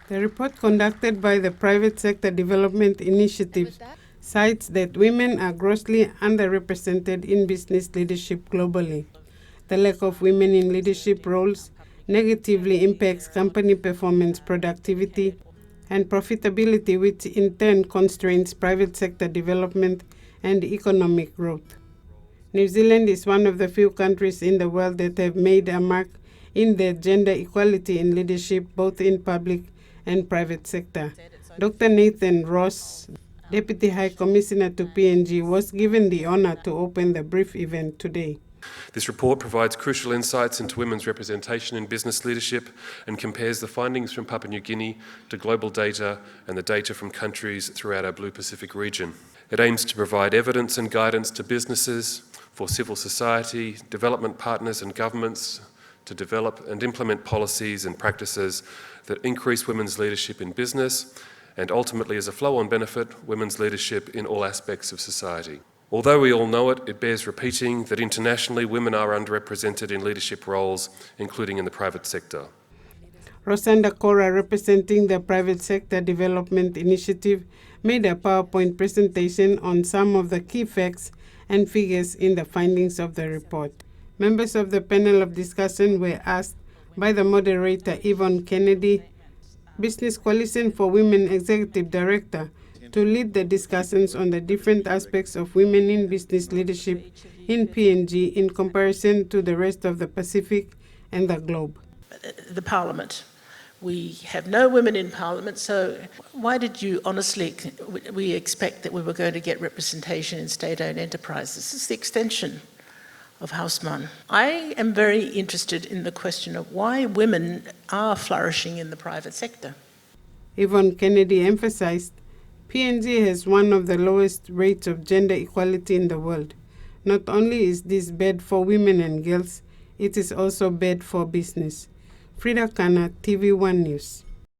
The report conducted by the Private Sector Development Initiative cites that women are grossly underrepresented in business leadership globally. The lack of women in leadership roles negatively impacts company performance, productivity, and profitability, which in turn constrains private sector development and economic growth. New Zealand is one of the few countries in the world that have made a mark in their gender equality in leadership, both in public and private sector. Dr. Nathan Ross, Deputy High Commissioner to PNG, was given the honor to open the brief event today. This report provides crucial insights into women's representation in business leadership and compares the findings from Papua New Guinea to global data and the data from countries throughout our Blue Pacific region. It aims to provide evidence and guidance to businesses, for civil society, development partners and governments to develop and implement policies and practices that increase women's leadership in business and ultimately, as a flow-on benefit, women's leadership in all aspects of society. Although we all know it, it bears repeating that internationally women are underrepresented in leadership roles, including in the private sector. Rosanda Cora, representing the Private Sector Development Initiative, made a PowerPoint presentation on some of the key facts and figures in the findings of the report. Members of the panel of discussion were asked by the moderator, Yvonne Kennedy, Business Coalition for Women Executive Director, to lead the discussions on the different aspects of women in business leadership in PNG in comparison to the rest of the Pacific and the globe. The Parliament. We have no women in Parliament, so why did you honestly, we expect that we were going to get representation in state-owned enterprises? This is the extension of Hausmann. I am very interested in the question of why women are flourishing in the private sector. Yvonne Kennedy emphasized, PNG has one of the lowest rates of gender equality in the world. Not only is this bad for women and girls, it is also bad for business. Frida Kana, TVWAN News.